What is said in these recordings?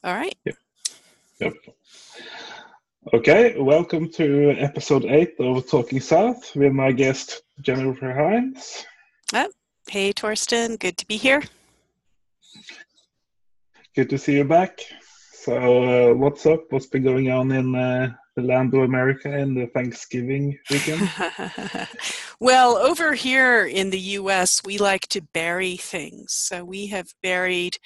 All right. Yep. Yep. Okay, welcome to episode 8 of Talking South with my guest Jennifer Hynes. Oh, hey, Torsten. Good to be here. Good to see you back. So, what's up? What's been going on in the land of America in the Thanksgiving weekend? Well, over here in the US, we like to bury things. So we have buried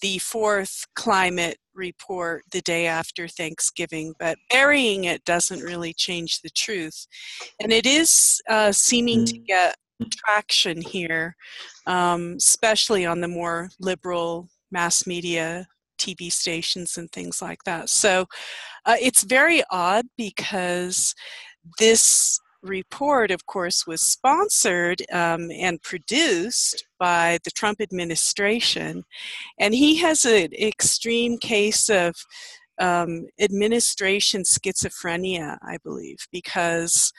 the fourth climate report the day after Thanksgiving, but burying it doesn't really change the truth. And it is seeming to get traction here, especially on the more liberal mass media TV stations and things like that. So it's very odd because this report, of course, was sponsored and produced by the Trump administration. And he has an extreme case of administration schizophrenia, I believe, because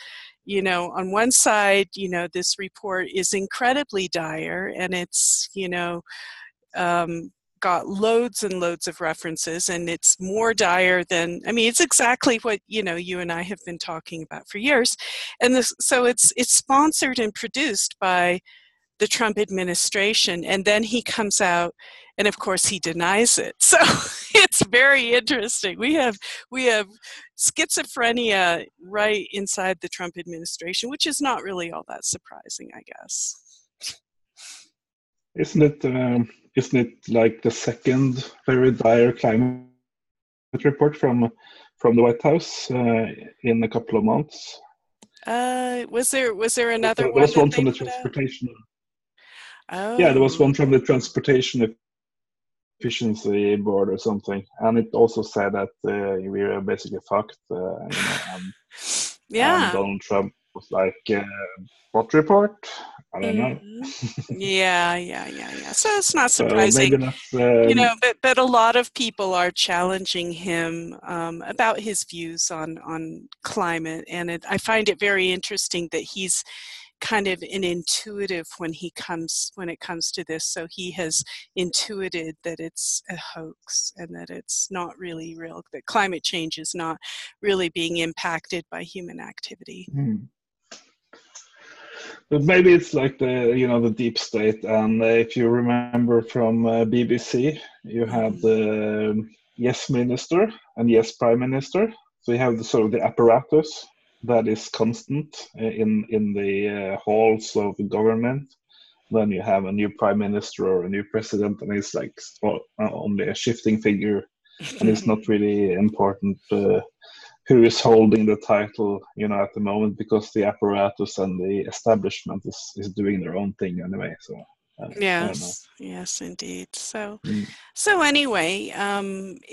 on one side, this report is incredibly dire and it's, um, got loads and loads of references, and it's more dire than, it's exactly what, you and I have been talking about for years. And so it's sponsored and produced by the Trump administration, and then he comes out and of course he denies it. So it's very interesting. We have schizophrenia right inside the Trump administration, which is not really all that surprising, I guess. Isn't it like the second very dire climate report from the White House in a couple of months? Was there another There one was that one they from the put out? transportation. Yeah, there was Oh, one from the transportation efficiency board or something, and it also said that we were basically fucked, and yeah. Donald Trump was like, "What report? I don't know." Hmm. Yeah. So it's not So surprising, maybe that's but a lot of people are challenging him about his views on climate, and I find it very interesting that he's kind of an intuitive when it comes to this. So he has intuited that it's a hoax and that it's not really real, that climate change is not really being impacted by human activity. but maybe it's like the deep state. And if you remember from BBC, you had Hmm. the yes minister and yes prime minister. So you have the sort of the apparatus that is constant in the halls of the government. Then you have a new prime minister or a new president, and it's like only a shifting figure, and it's not really important who is holding the title, at the moment, because the apparatus and the establishment is doing their own thing anyway. So I don't know. Yes, indeed. So, Mm. so anyway,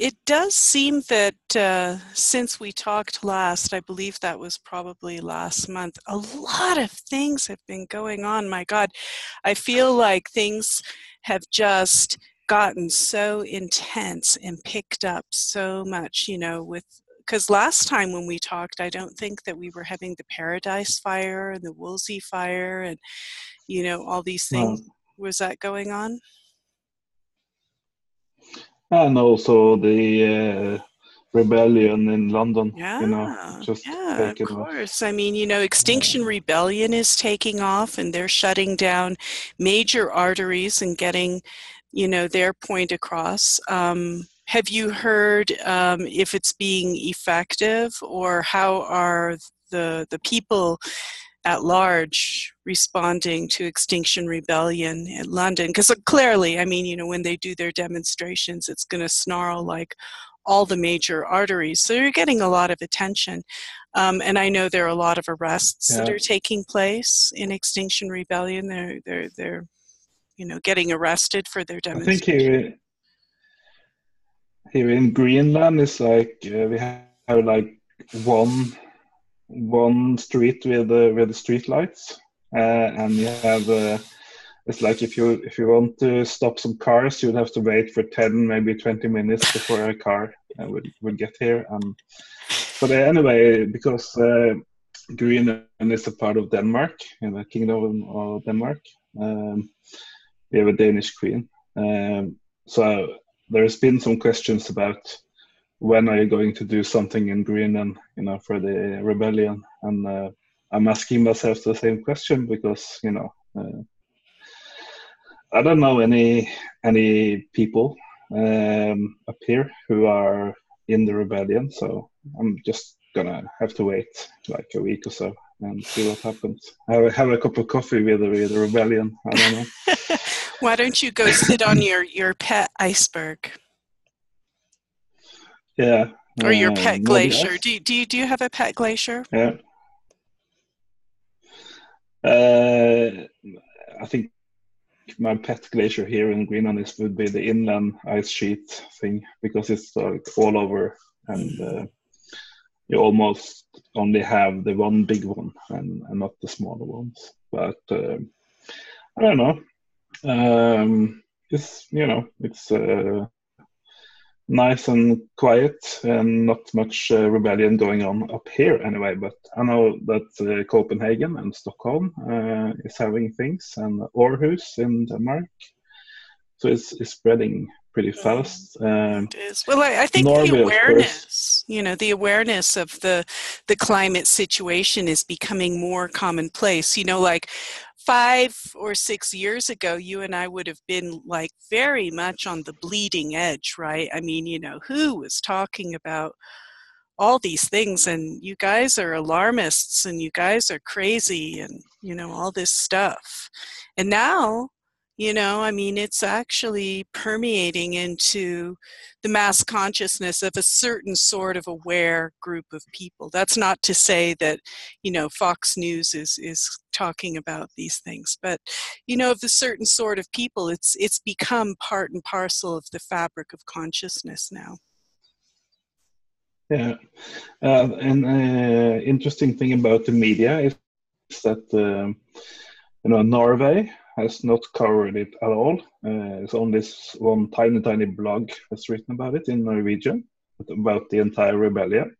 it does seem that since we talked last, I believe that was probably last month, a lot of things have been going on. My God, I feel like things have just gotten so intense and picked up so much, with because last time when we talked, I don't think that we were having the Paradise Fire and the Woolsey Fire and all these things. Was that going on? And also the rebellion in London, just Yeah, of taken off. course. Extinction Rebellion is taking off and they're shutting down major arteries and getting, their point across. Have you heard if it's being effective, or how are the people at large responding to Extinction Rebellion in London? Because clearly, when they do their demonstrations, it's going to snarl like all the major arteries. So you're getting a lot of attention. And I know there are a lot of arrests that Yeah, are taking place in Extinction Rebellion. They're getting arrested for their I think demonstration. here in Greenland it's like we have like one street with the street lights, and you have it's like if you want to stop some cars, you'd have to wait for 10, maybe 20 minutes before a car would get here. But anyway, because Greenland is a part of Denmark, in the Kingdom of Denmark, we have a Danish queen. So there's been some questions about when are you going to do something in Greenland, for the rebellion, and I'm asking myself the same question because I don't know any people up here who are in the rebellion, so I'm just gonna have to wait like a week or so and see what happens. Have a cup of coffee with the rebellion. I don't know. Why don't you go sit on your pet iceberg? Yeah. Or your pet Maybe glacier. us. Do you have a pet glacier? Yeah. I think my pet glacier here in Greenland would be the inland ice sheet thing, because it's like all over, and you almost only have the one big one and not the smaller ones. But I don't know. It's nice and quiet and not much rebellion going on up here anyway. But I know that Copenhagen and Stockholm is having things, and Aarhus in Denmark. So it's spreading pretty fast. It is. Well, I think Norway, of course. the awareness of the climate situation is becoming more commonplace. Like 5 or 6 years ago, you and I would have been like very much on the bleeding edge, right? I mean, who was talking about all these things, and you guys are alarmists and you guys are crazy and all this stuff. And now, I mean, it's actually permeating into the mass consciousness of a certain sort of aware group of people. That's not to say that Fox News is talking about these things, but of the certain sort of people, it's become part and parcel of the fabric of consciousness now. Yeah, and interesting thing about the media is that Norway has not covered it at all. It's only one tiny blog that's written about it in Norwegian, about the entire rebellion.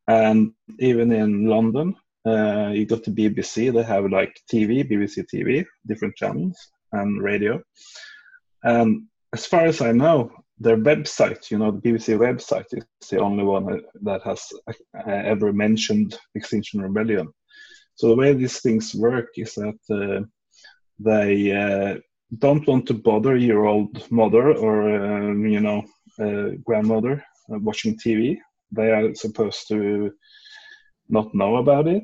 And even in London, you got the BBC. They have like TV, BBC TV, different channels, and radio. And as far as I know, their website, the BBC website, is the only one that has ever mentioned Extinction Rebellion. So the way these things work is that they don't want to bother your old mother or grandmother watching TV. They are supposed to not know about it,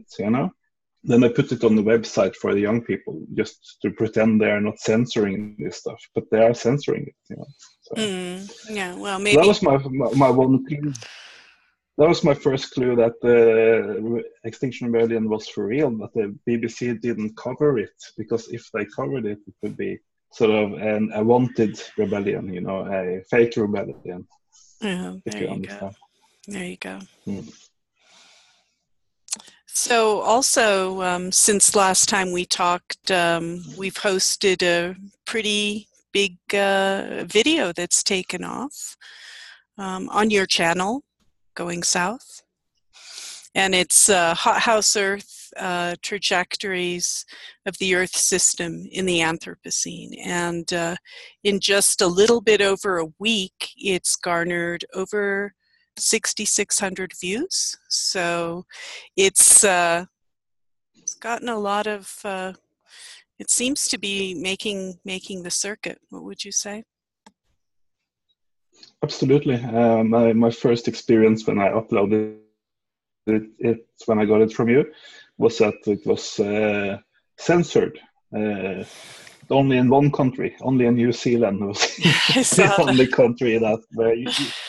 Then they put it on the website for the young people, just to pretend they are not censoring this stuff, but they are censoring it, So, yeah, well, maybe. So that was my one clue. That was my first clue that the Extinction Rebellion was for real, but the BBC didn't cover it, because if they covered it, it would be sort of a wanted rebellion, a fake rebellion. There you go. There you go. Mm. So also, since last time we talked, we've hosted a pretty big video that's taken off on your channel, Going South. And it's Hothouse Earth trajectories of the Earth system in the Anthropocene. And in just a little bit over a week, it's garnered over 6,600 views. So it's gotten a lot of, it seems to be making the circuit. What would you say? Absolutely. My first experience when I uploaded it when I got it from you was that it was censored. Only in one country, only in New Zealand was the only country that where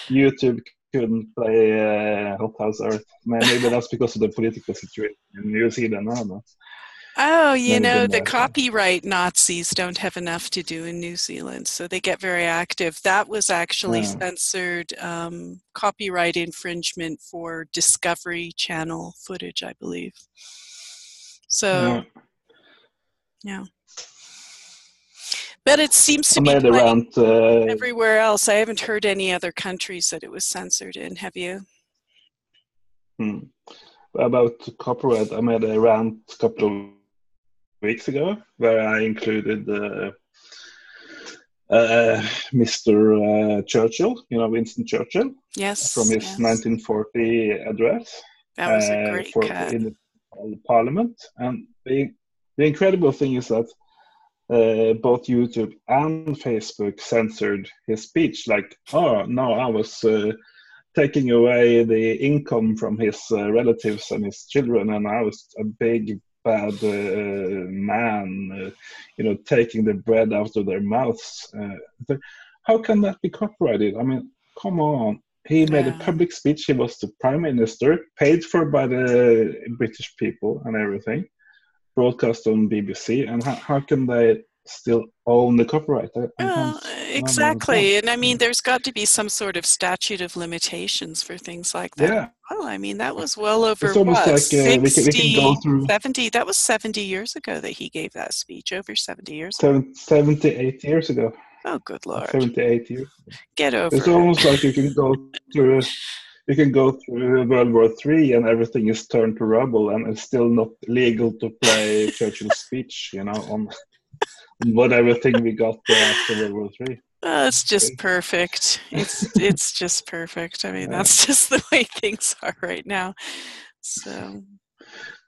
YouTube couldn't play Hothouse Earth. Maybe that's because of the political situation in New Zealand. I don't know. Oh, the copyright Nazis don't have enough to do in New Zealand, so they get very active. That was actually censored copyright infringement for Discovery Channel footage, I believe. So, yeah. But it seems to be playing everywhere else. I haven't heard any other countries that it was censored in. Have you? About copyright, I made a rant a couple of weeks ago where I included Mr. Churchill, Winston Churchill, from Yes, his yes. 1940 address That was a great for cut. in the Parliament. And the incredible thing is that both YouTube and Facebook censored his speech. Like, oh no, I was taking away the income from his relatives and his children, and I was a big bad man, taking the bread out of their mouths. How can that be copyrighted? I mean, come on. He made a Yeah. public speech. He was the prime minister, paid for by the British people and everything, broadcast on BBC. And how can they still own the copyright? I can't understand. Exactly. And I mean, there's got to be some sort of statute of limitations for things like that. Yeah, Well, I mean, that was well over it's almost what, like we can go 60, through 70? That was 70 years ago that he gave that speech, over 70 years ago. 78 years ago. Oh, good Lord. 78 years. Get It's over it. almost like you can go through World War III and everything is turned to rubble, and it's still not legal to play Churchill's speech, on what everything we got after World War III. It's just perfect. It's just perfect. I mean, that's just the way things are right now. So.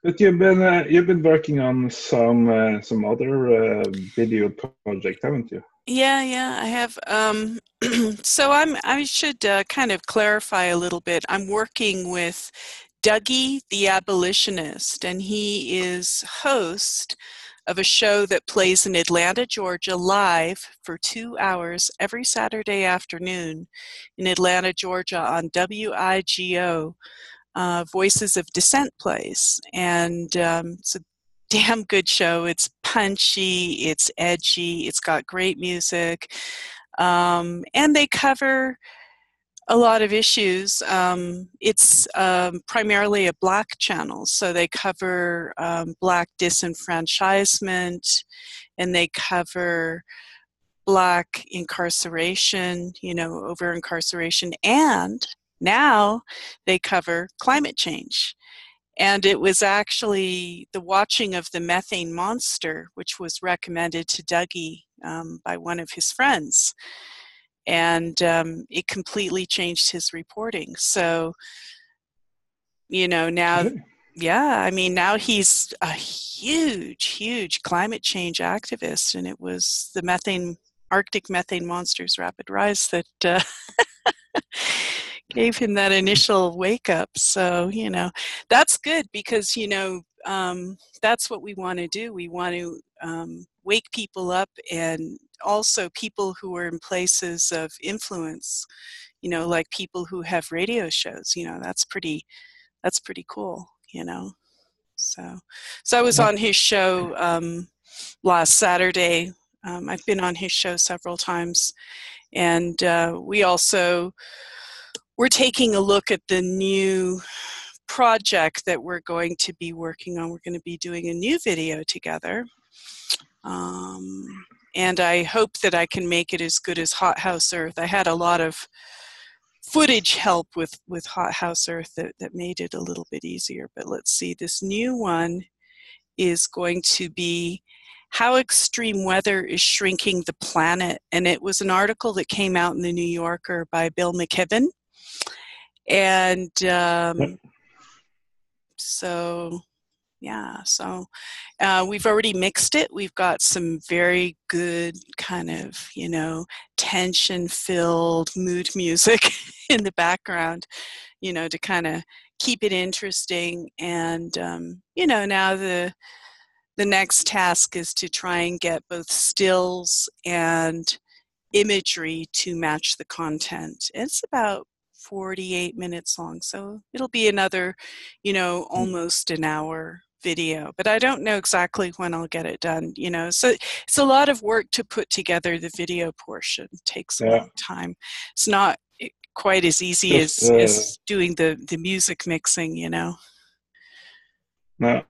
But you've been working on some other video project, haven't you? Yeah, I have. So I should kind of clarify a little bit. I'm working with Dougie the Abolitionist, and he is host of a show that plays in Atlanta, Georgia, live for 2 hours every Saturday afternoon in Atlanta, Georgia on WIGO, Voices of Dissent plays. And it's a damn good show. It's punchy, it's edgy, it's got great music, and they cover a lot of issues. It's primarily a Black channel, so they cover Black disenfranchisement, and they cover Black incarceration, over incarceration, and now they cover climate change. And it was actually the watching of the methane monster, which was recommended to Dougie by one of his friends. And it completely changed his reporting. So, now, yeah, I mean, now he's a huge climate change activist. And it was the Arctic methane monster's rapid rise that gave him that initial wake up. So, that's good because, that's what we want to do. We want to wake people up, and also people who are in places of influence, like people who have radio shows, that's pretty cool, So I was on his show last Saturday. I've been on his show several times, and we're taking a look at the new project that we're going to be working on. We're going to be doing a new video together. And I hope that I can make it as good as Hothouse Earth. I had a lot of footage help with Hothouse Earth that made it a little bit easier. But let's see, this new one is going to be how extreme weather is shrinking the planet. And it was an article that came out in the New Yorker by Bill McKibben. And so we've already mixed it. We've got some very good kind of, tension-filled mood music in the background, to kind of keep it interesting. And, now the next task is to try and get both stills and imagery to match the content. It's about 48 minutes long, so it'll be another, almost an hour video, but I don't know exactly when I'll get it done, so it's a lot of work to put together the video portion. It takes a long time. It's not quite as easy as doing the music mixing, No,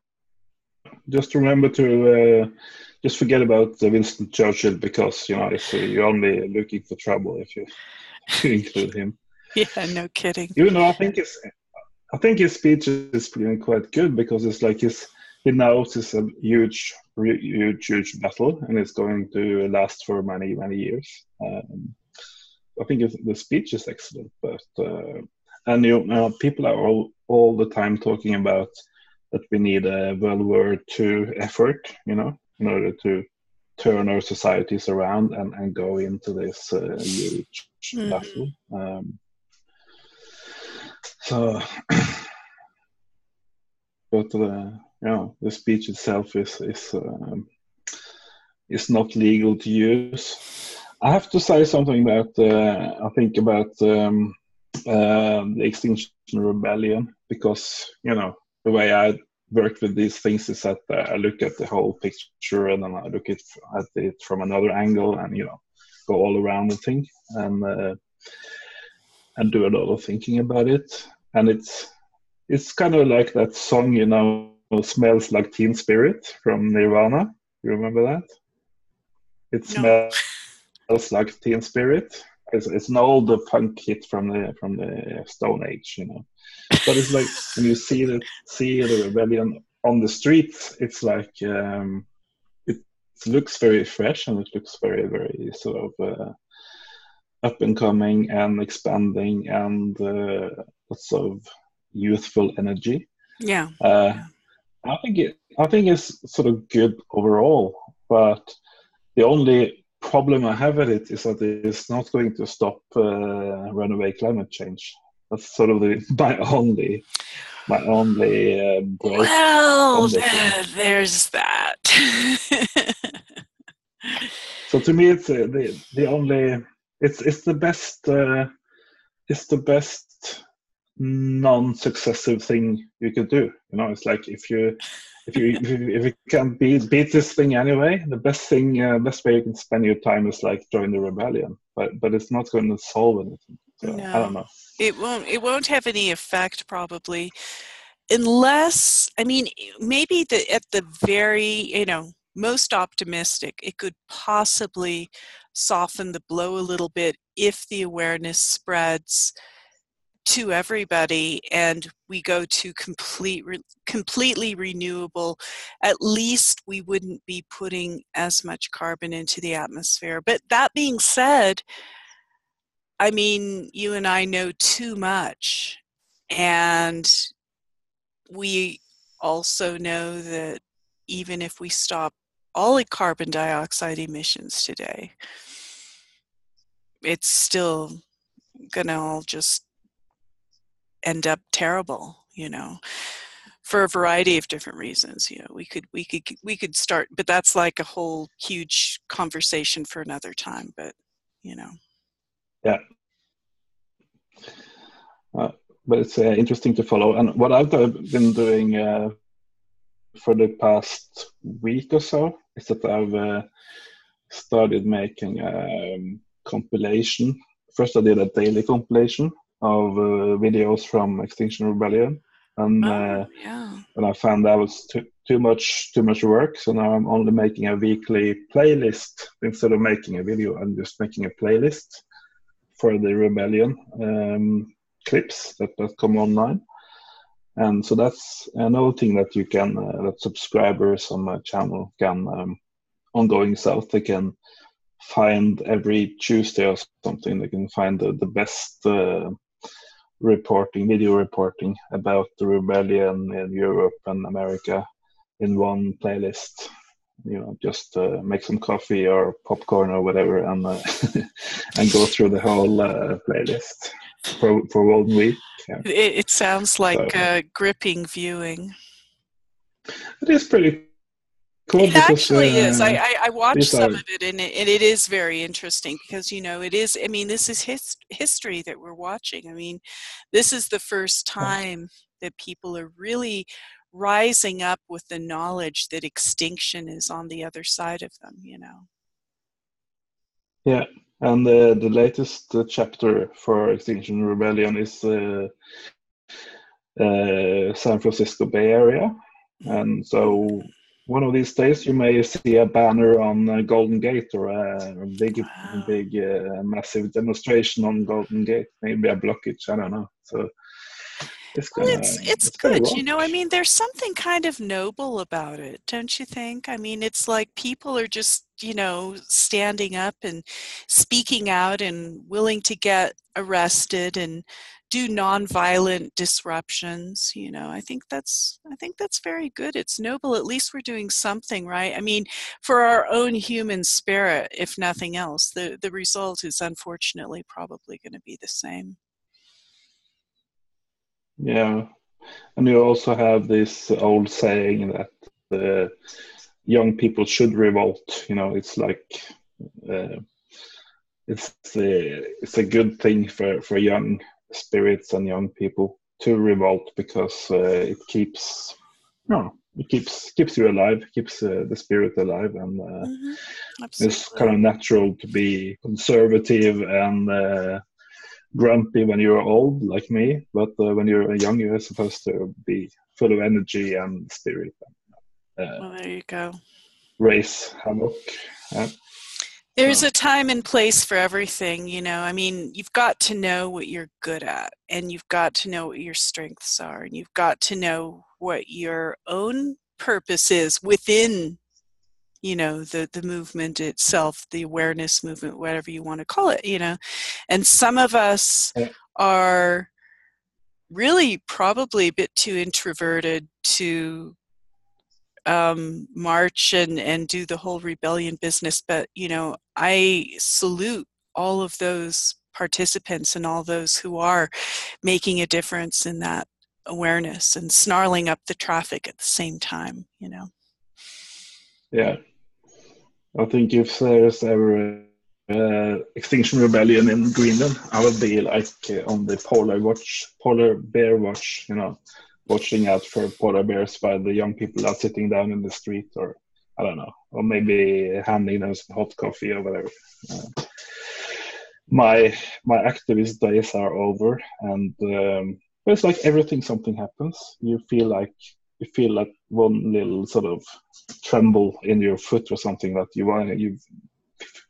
just remember to just forget about Winston Churchill, because you're only looking for trouble if you include him. Yeah, no kidding. Even though I think his speech is quite good, because it's like he knows it's a huge battle, and it's going to last for many, many years. I think the speech is excellent, but and people are all the time talking about that we need a World War II effort, in order to turn our societies around and go into this huge battle. So, but the speech itself is not legal to use. I have to say something about I think about the Extinction Rebellion, because the way I work with these things is that I look at the whole picture and then I look at it from another angle and go all around the thing and do a lot of thinking about it. And it's kind of like that song, Smells Like Teen Spirit from Nirvana. You remember that? It smells like Teen Spirit. It's an old punk hit from the Stone Age, But it's like when you see the rebellion on the streets, it's like it looks very fresh and it looks very, very sort of up and coming and expanding and lots of youthful energy. Yeah. I think it's sort of good overall, but the only problem I have with it is that it's not going to stop runaway climate change. That's sort of my only well, there's that. So to me, it's the only it's the best non-successive thing you could do. It's like if you can't beat this thing anyway, the best way you can spend your time is like join the rebellion. But it's not going to solve anything. So No, I don't know. It won't have any effect probably, unless maybe at the very most optimistic, it could possibly soften the blow a little bit if the awareness spreads to everybody and we go to completely renewable. At least we wouldn't be putting as much carbon into the atmosphere. But that being said, you and I know too much, and we also know that even if we stop all the carbon dioxide emissions today, it's still gonna all just end up terrible, for a variety of different reasons. We could start, but that's like a whole huge conversation for another time. But yeah. But it's interesting to follow. And what I've been doing for the past week or so is that I've started making a compilation. First, I did a daily compilation of videos from Extinction Rebellion, and and I found that was too much work. So now I'm only making a weekly playlist instead of making a video. I'm just making a playlist for the rebellion clips that come online. And so that's another thing that you can, that subscribers on my channel can, on Going South, they can find every Tuesday or something. They can find the best video reporting about the rebellion in Europe and America in one playlist. Just make some coffee or popcorn or whatever and and go through the whole playlist for 1 week. Yeah. It sounds like gripping viewing. It is pretty cool. It actually is. I watched some of it, and it is very interesting because it is. This is history that we're watching. This is the first time that people are really rising up with the knowledge that extinction is on the other side of them. Yeah, and the latest chapter for Extinction Rebellion is San Francisco Bay Area, and so one of these days you may see a banner on Golden Gate or a big massive demonstration on Golden Gate, maybe a blockage, I don't know. So It's Well, kind of it's it's kind of good, you rock. know. I mean, there's something kind of noble about it, don't you think? I mean, it's like people are just, you know, standing up and speaking out and willing to get arrested and do nonviolent disruptions, you know. I think that's very good. It's noble. At least we're doing something, right? I mean, for our own human spirit, if nothing else. The result is unfortunately probably going to be the same. Yeah, and you also have this old saying that young people should revolt. You know, it's like uh, it's a good thing for young spirits and young people to revolt because it keeps no it keeps you alive, keeps the spirit alive, and Hmm. it's kind Absolutely. of natural to be conservative and grumpy when you're old like me, but when you're young you're supposed to be full of energy and spirit, uh, Well, there you go. raise havoc. There's So a time and place for everything, you know. I mean, you've got to know what you're good at, and you've got to know what your strengths are, and you've got to know what your own purpose is within, you know, the movement itself, the awareness movement, whatever you want to call it, you know. And some of us uh, are really probably a bit too introverted to march and do the whole rebellion business. But, you know, I salute all of those participants and all those who are making a difference in that awareness and snarling up the traffic at the same time, you know. yeah, I think if there's ever Extinction Rebellion in Greenland, I will be like on the polar bear watch, you know, watching out for polar bears while the young people are sitting down in the street, or I don't know, or maybe handing them some hot coffee or whatever. Uh, my activist days are over, and it's like everything something happens, you feel like one little sort of tremble in your foot or something that you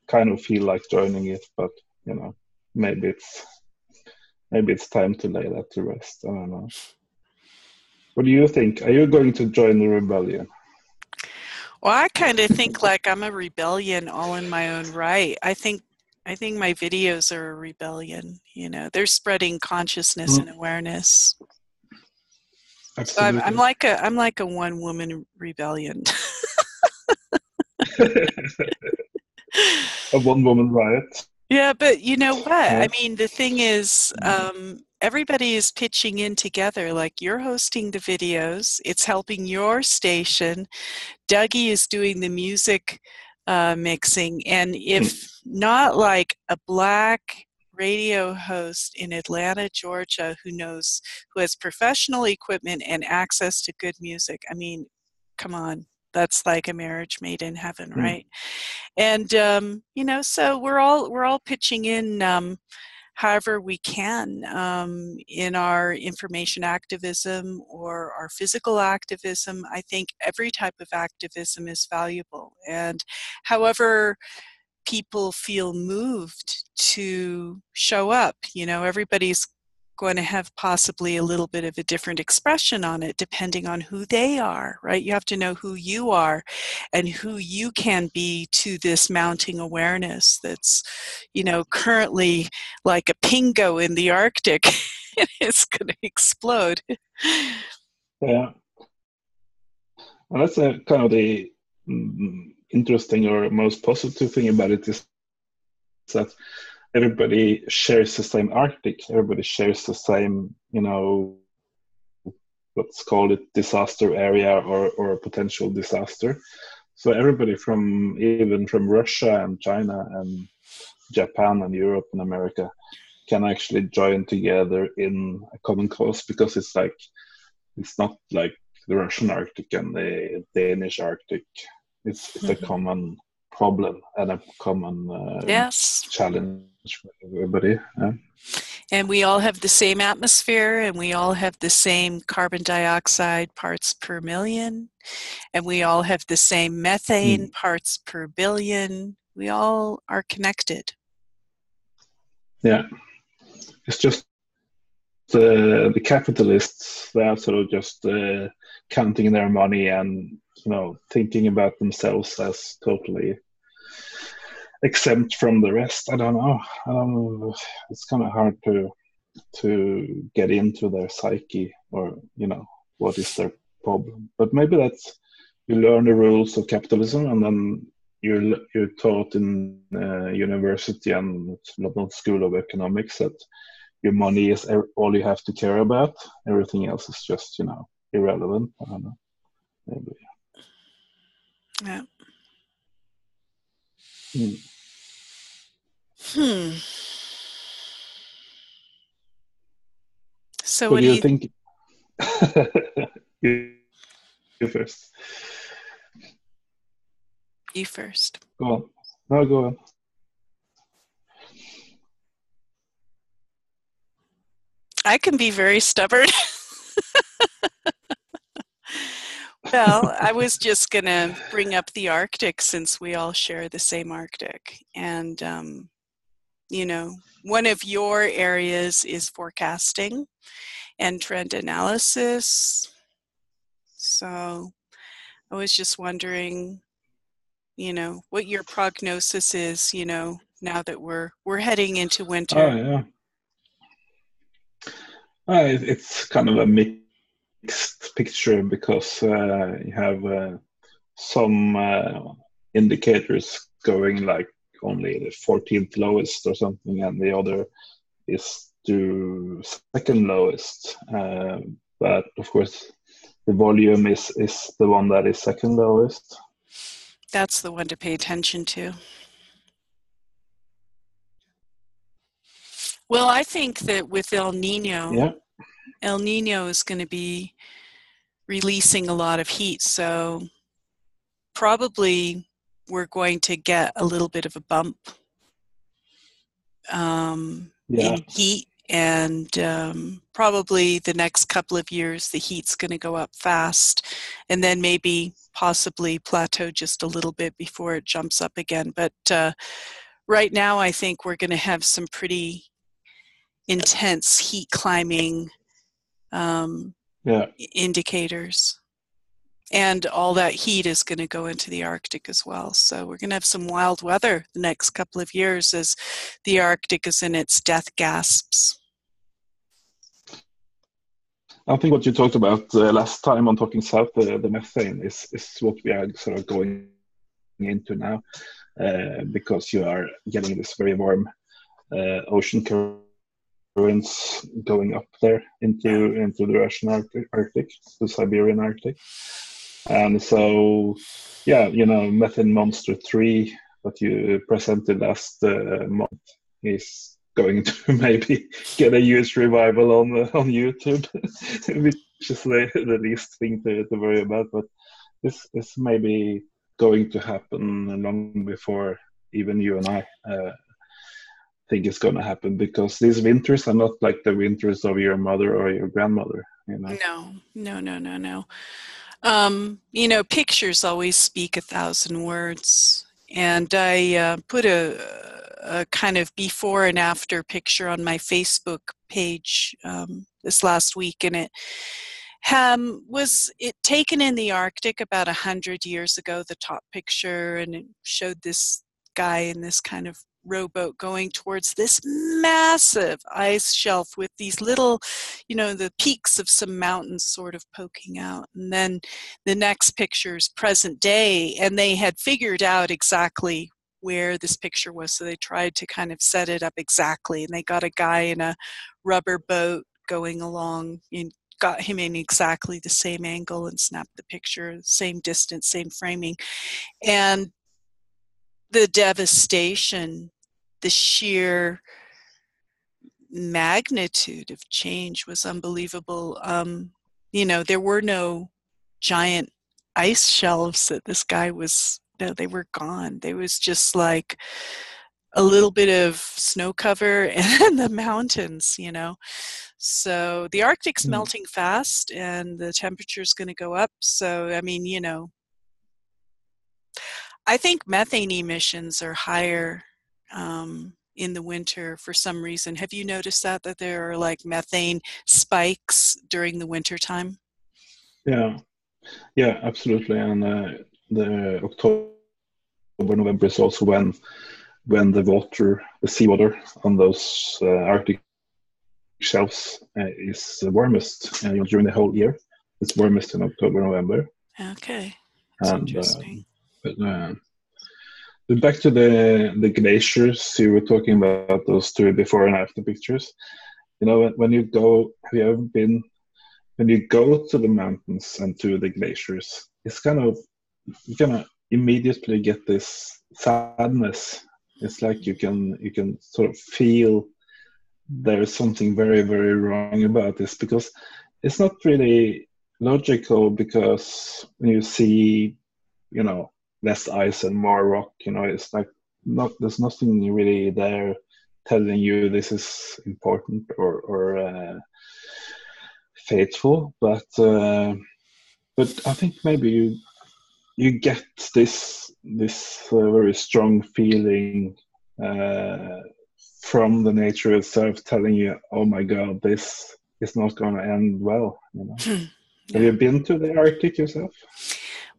kind of feel like joining it, but you know, maybe it's time to lay that to rest. I don't know. What do you think? Are you going to join the rebellion? Well, I kind of think like I'm a rebellion all in my own right. I think my videos are a rebellion, you know. They're spreading consciousness and Mm, awareness. So absolutely. I'm like a one woman rebellion. A one woman riot. Yeah, but you know what? I Yeah. mean, the thing is, everybody is pitching in together. Like you're hosting the videos, it's helping your station. Dougie is doing the music mixing. And Mm, if not like a black radio host in Atlanta, Georgia, who has professional equipment and access to good music, I mean, come on. That's like a marriage made in heaven, mm, right? And you know, so we're all pitching in however we can in our information activism or our physical activism. I think every type of activism is valuable, and however people feel moved to show up, you know, everybody's going to have possibly a little bit of a different expression on it depending on who they are, right? You have to know who you are and who you can be to this mounting awareness that's, you know, currently like a pingo in the Arctic. It's going to explode. yeah. And that's kind of the interesting or most positive thing about it is that everybody shares the same Arctic. Everybody shares the same, you know, let's call it disaster area or a potential disaster. So everybody from even from Russia and China and Japan and Europe and America can actually join together in a common cause, because it's not like the Russian Arctic and the Danish Arctic. It's a common problem and a common Yes. challenge for everybody. Yeah. And we all have the same atmosphere and we all have the same carbon dioxide parts per million. And we all have the same methane Mm. parts per billion. We all are connected. Yeah. It's just the capitalists, they are sort of just counting their money and thinking about themselves as totally exempt from the rest. I don't know. It's kind of hard to get into their psyche, or what is their problem. But maybe that's, you learn the rules of capitalism, and then you're taught in university and London School of Economics that your money is all you have to care about. Everything else is just irrelevant. I don't know. Maybe. Yeah. Hmm. So what do you think? you first. You first. Go on. No, go on. I can be very stubborn. Well, I was just going to bring up the Arctic, since we all share the same Arctic. And, one of your areas is forecasting and trend analysis. So I was just wondering, what your prognosis is, now that we're heading into winter. Oh, yeah. It's kind of a mixed picture, because you have some indicators going like only the 14th lowest or something, and the other is to second lowest. But of course, the volume is the one that is second lowest. That's the one to pay attention to. Well, I think that with El Nino is going to be releasing a lot of heat, so probably we're going to get a little bit of a bump in heat, and probably the next couple of years the heat's going to go up fast, and then maybe possibly plateau just a little bit before it jumps up again. But right now I think we're going to have some pretty intense heat climbing indicators, and all that heat is going to go into the Arctic as well. So we're going to have some wild weather the next couple of years as the Arctic is in its death gasps. I think what you talked about last time on Talking South, the methane, is what we are sort of going into now, because you are getting this very warm ocean currents going up there into the Russian Arctic, the Siberian Arctic. And so, Methane Monster 3 that you presented last month is going to maybe get a huge revival on YouTube, which is the least thing to worry about. But this is maybe going to happen long before even you and I think it's going to happen, because these winters are not like the winters of your mother or your grandmother. No. Pictures always speak 1,000 words, and I put a kind of before and after picture on my Facebook page this last week, and it was taken in the Arctic about 100 years ago, the top picture, and it showed this guy in this kind of rowboat going towards this massive ice shelf with these little, the peaks of some mountains sort of poking out. And then the next picture is present day, and they had figured out exactly where this picture was, so they tried to kind of set it up exactly, and they got a guy in a rubber boat going along and got him in exactly the same angle and snapped the picture, same distance, same framing. And the devastation, the sheer magnitude of change was unbelievable. There were no giant ice shelves that this guy was, they were gone. There was just like a little bit of snow cover and the mountains, So the Arctic's melting fast, and the temperature's going to go up. So, I think methane emissions are higher in the winter for some reason. Have you noticed that there are like methane spikes during the winter time? Yeah, absolutely. And the October, November is also when the seawater on those Arctic shelves is warmest during the whole year. It's warmest in October, November. Okay, that's And interesting. but back to the glaciers, you were talking about those two before and after pictures. You know, when you go, have you ever been? When you go to the mountains and to the glaciers, it's kind of you kind of immediately get this sadness. It's like you can sort of feel there's something very, very wrong about this, because it's not really logical, because when you see, you know, less ice and more rock, you know, it's like not there's nothing really there telling you this is important or faithful, but I think maybe you get this very strong feeling uh, from the nature itself, telling you, "Oh my God, this is not going to end well." You know, have Yeah. you been to the Arctic yourself?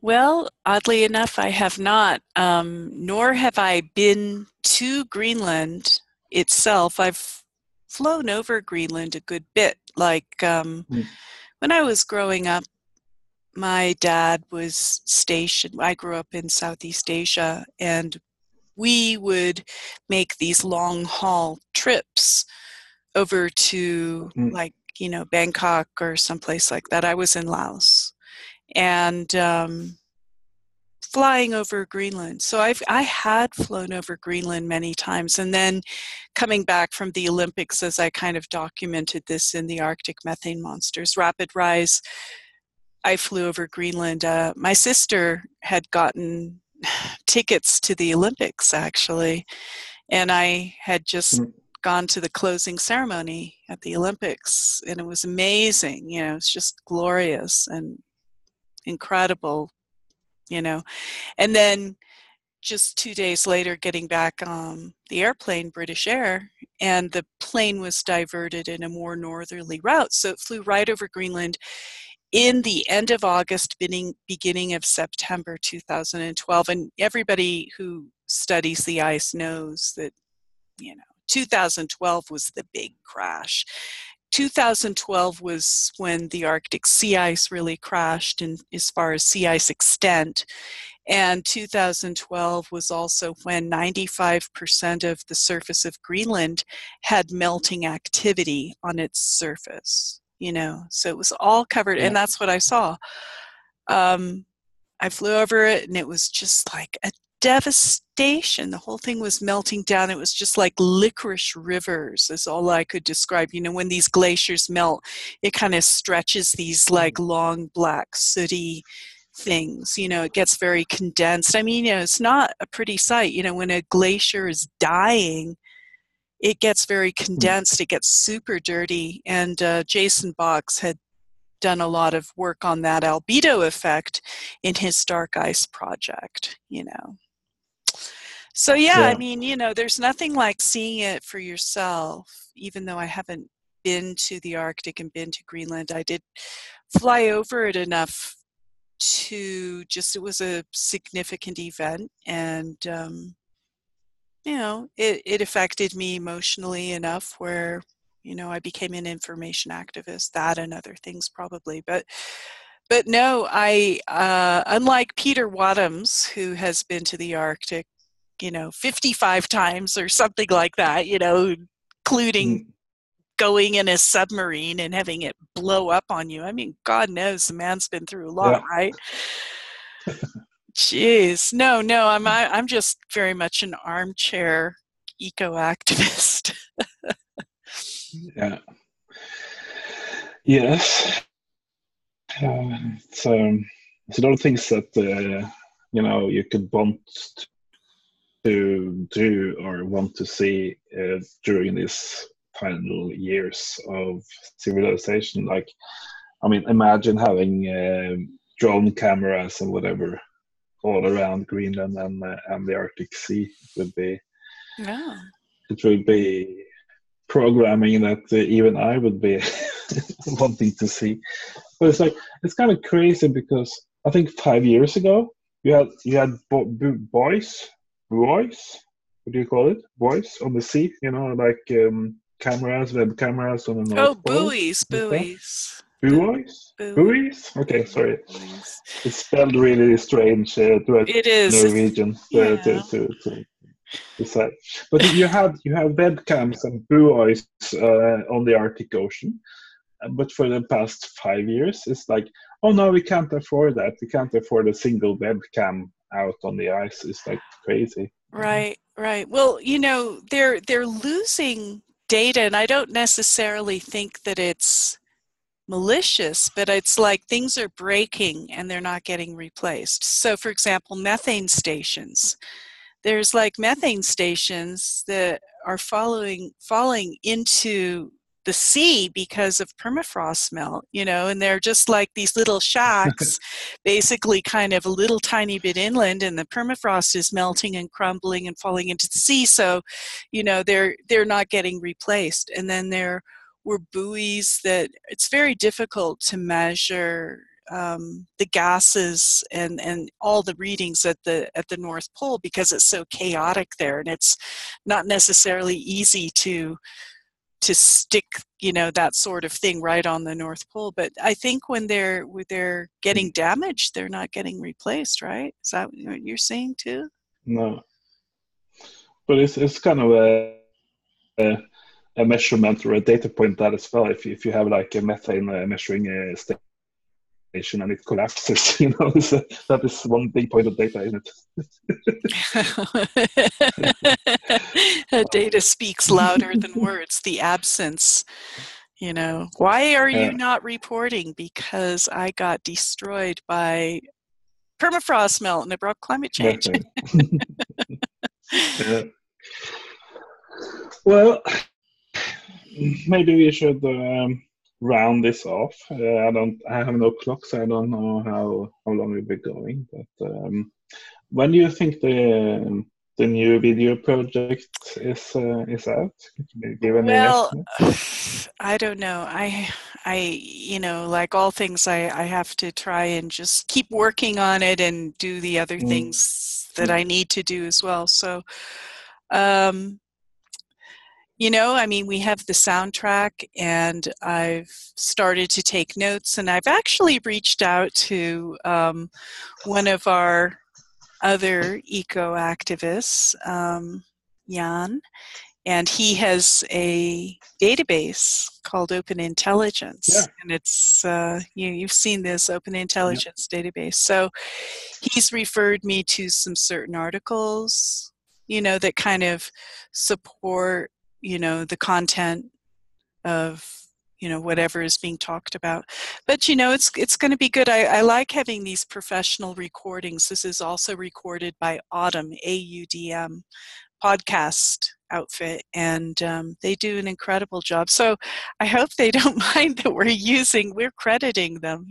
Well, oddly enough, I have not, nor have I been to Greenland itself. I've flown over Greenland a good bit. Like Mm, when I was growing up, my dad was stationed. I grew up in Southeast Asia, and we would make these long haul trips over to, mm, like, Bangkok or someplace like that. I was in Laos, and flying over Greenland. So I had flown over Greenland many times, and then coming back from the Olympics, as I kind of documented this in the Arctic Methane Monsters Rapid Rise, I flew over Greenland. My sister had gotten tickets to the Olympics, actually, and I had just mm. gone to the closing ceremony at the Olympics, and it was amazing. It's just glorious and incredible, you know. And then just 2 days later, getting back on the airplane, British Air, and the plane was diverted in a more northerly route. So it flew right over Greenland in the end of August, beginning of September 2012. And everybody who studies the ice knows that, 2012 was the big crash. 2012 was when the Arctic sea ice really crashed, and as far as sea ice extent. And 2012 was also when 95% of the surface of Greenland had melting activity on its surface, So it was all covered, and Yeah, that's what I saw. Um, I flew over it, and it was just like a devastation. The whole thing was melting down. It was just like licorice rivers, is all I could describe. When these glaciers melt, it kind of stretches these like long black sooty things. It gets very condensed. I mean, it's not a pretty sight. When a glacier is dying, it gets very mm, condensed. It gets super dirty. And Jason Box had done a lot of work on that albedo effect in his dark ice project. So yeah, I yeah, mean, there's nothing like seeing it for yourself, even though I haven't been to the Arctic and been to Greenland. I did fly over it enough to just, it was a significant event, and it affected me emotionally enough where I became an information activist, that and other things probably. But no, I unlike Peter Wadhams, who has been to the Arctic 55 times or something like that, including mm, going in a submarine and having it blow up on you. I mean, God knows the man's been through a lot, yeah, right? Jeez, no, I'm just very much an armchair eco activist. yeah. Yes. So it's a lot of things that you could want to do or want to see during these final years of civilization. Like, I mean, imagine having drone cameras and whatever all around Greenland and the Arctic Sea. It would be Yeah. it will be programming that even I would be wanting to see. But it's like it's kind of crazy because I think 5 years ago you had boys, what do you call it? Boys on the sea, like cameras, web cameras on the Oh, North Pole buoys, and stuff. buoys, Buoys? buoys, Buoys? Okay, sorry. buoys. It's spelled really strange to a It is. Norwegian Yeah. to say. But you have webcams and buoys on the Arctic Ocean. But for the past 5 years, it's like, oh no, we can't afford that. We can't afford a single webcam out on the ice. It's like crazy. Right, right. Well, they're losing data, and I don't necessarily think that it's malicious, but it's like things are breaking and they're not getting replaced. So, for example, methane stations. There's like methane stations that are falling into the sea because of permafrost melt, and they're just like these little shacks, basically kind of a little tiny bit inland, and the permafrost is melting and crumbling and falling into the sea. So, they're not getting replaced. And then there were buoys that it's very difficult to measure the gases and all the readings at the North Pole because it's so chaotic there, and it's not necessarily easy to stick that sort of thing right on the North Pole. But I think when they're getting damaged, they're not getting replaced, right? Is that what you're saying too? No, but it's kind of a measurement or a data point that as well. If you have like a methane measuring station and it collapses, that is one big point of data, isn't it? Data speaks louder than words. The absence. Why are you not reporting? Because I got destroyed by permafrost melt and abrupt climate change. Yeah. Well, maybe we should round this off. I have no clock, so I don't know how long we'll be going. But when do you think the new video project is out? Can you give any estimate? I don't know. Like all things, I have to try and just keep working on it and do the other things that I need to do as well. So, we have the soundtrack, and I've started to take notes, and I've actually reached out to one of our other eco activists, Jan, and he has a database called Open Intelligence, and it's you've seen this Open Intelligence database. So he's referred me to some certain articles, that kind of support the content of whatever is being talked about. But it's going to be good. I like having these professional recordings. This is also recorded by Autumn, AUDM podcast outfit, and they do an incredible job. So I hope they don't mind that we're crediting them,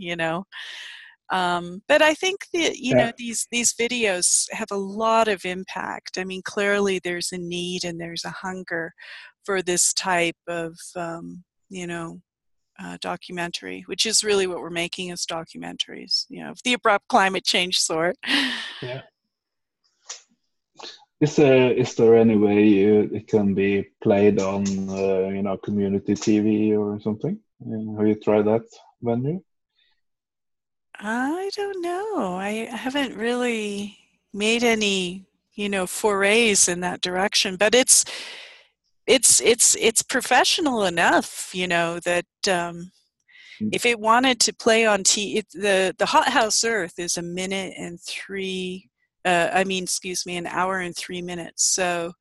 but I think that these videos have a lot of impact. I mean, clearly there's a need and there's a hunger for this type of documentary, which is really what we're making as documentaries, the abrupt climate change sort. Yeah. Is there any way it can be played on community TV or something? Have you tried that venue? I don't know. I haven't really made any forays in that direction, but it's professional enough, that if it wanted to play on the Hothouse Earth is an hour and 3 minutes. So,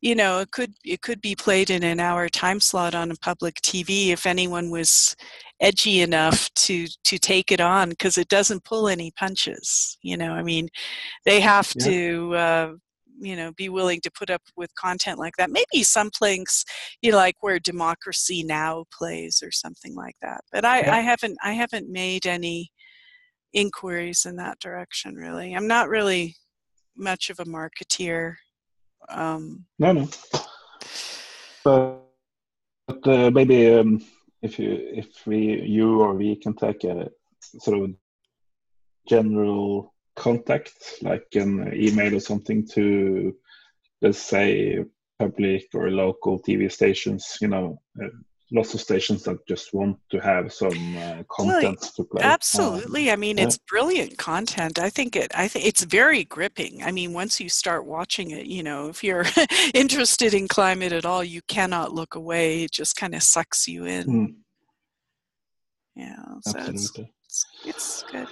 it could be played in an hour time slot on a public TV if anyone was edgy enough to take it on, because it doesn't pull any punches. They have to be willing to put up with content like that. Maybe some place, like where Democracy Now! Plays or something like that. But I haven't made any inquiries in that direction, really. I'm not really much of a marketeer No. But maybe if you or we can take a sort of general contact, like an email or something to, let's say, public or local TV stations, lots of stations that just want to have some content to play. Absolutely. I mean, it's brilliant content. I think it's very gripping. I mean, once you start watching it, if you're interested in climate at all, you cannot look away. It just kind of sucks you in. Yeah, so absolutely. It's good.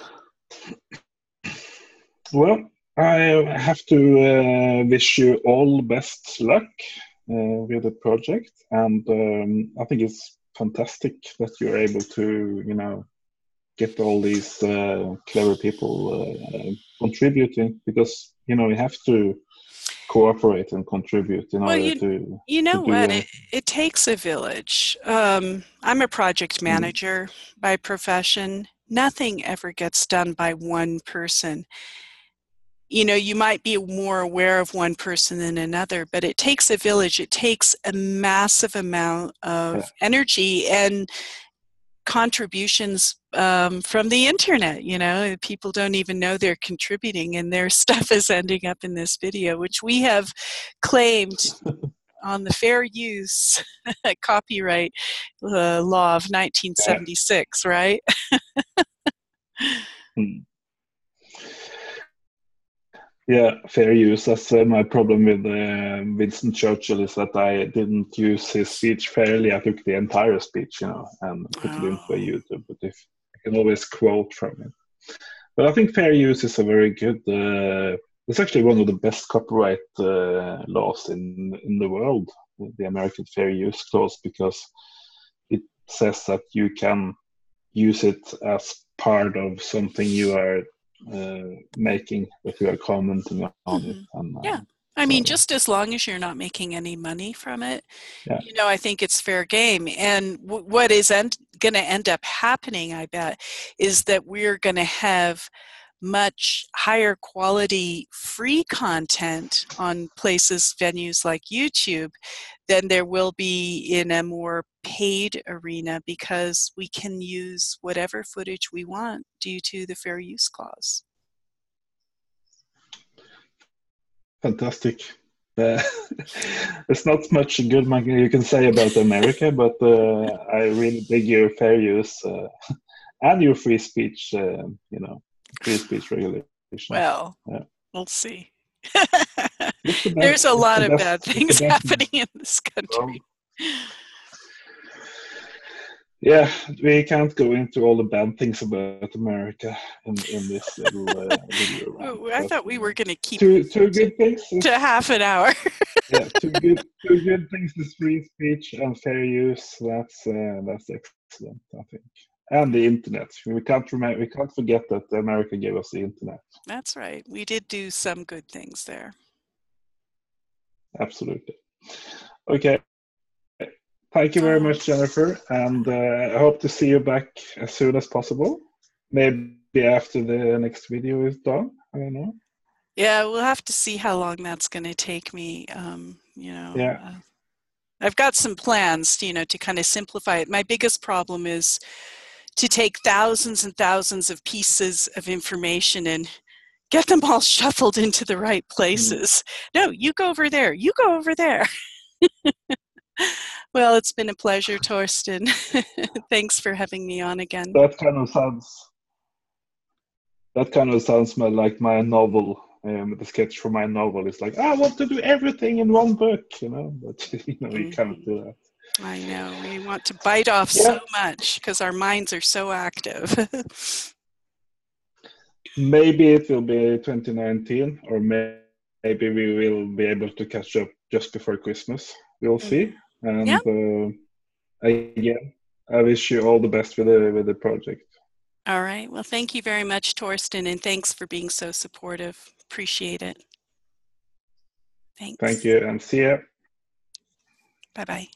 Well, I have to wish you all best luck with the project, and I think it's fantastic that you're able to, get all these clever people contributing, because you have to cooperate and contribute in order to what? It takes a village. I'm a project manager by profession. Nothing ever gets done by one person. You might be more aware of one person than another, but it takes a village. It takes a massive amount of energy and contributions from the internet. People don't even know they're contributing, and their stuff is ending up in this video, which we have claimed on the fair use copyright law of 1976, right? Yeah, fair use. That's my problem with Winston Churchill, is that I didn't use his speech fairly. I took the entire speech, and put it into a YouTube. But if I can always quote from it. But I think fair use is a very good. It's actually one of the best copyright laws in the world, the American Fair Use Clause, because it says that you can use it as part of something you are making, that you are commenting on it. And, yeah. I mean, just as long as you're not making any money from it, I think it's fair game. And what is going to end up happening, I bet, is that we're going to have much higher quality free content on venues like YouTube than there will be in a more paid arena, because we can use whatever footage we want due to the fair use clause. Fantastic. There's not much good you can say about America, but I really dig your fair use and your free speech, free speech regulations. Well, we'll see. There's a lot of bad things happening in this country. Yeah, we can't go into all the bad things about America in this little video. I thought we were going to keep two good things to half an hour. Yeah, two good things is free speech and fair use. That's excellent, I think. And the internet. We can't forget that America gave us the internet. That's right. We did do some good things there. Absolutely. Okay. Thank you very much, Jennifer, and I hope to see you back as soon as possible. Maybe after the next video is done. I don't know. Yeah, we'll have to see how long that's going to take me. I've got some plans, to kind of simplify it. My biggest problem is to take thousands and thousands of pieces of information and get them all shuffled into the right places. No, you go over there. You go over there. Well, it's been a pleasure, Torsten. Thanks for having me on again. That kind of sounds like my novel. The sketch for my novel is like, I want to do everything in one book, but you can't do that. I know. We want to bite off so much because our minds are so active. Maybe it will be 2019, or maybe we will be able to catch up just before Christmas. We'll see. And again, I wish you all the best with the project. All right. Well, thank you very much, Torsten, and thanks for being so supportive. Appreciate it. Thanks. Thank you, and see ya. Bye-bye.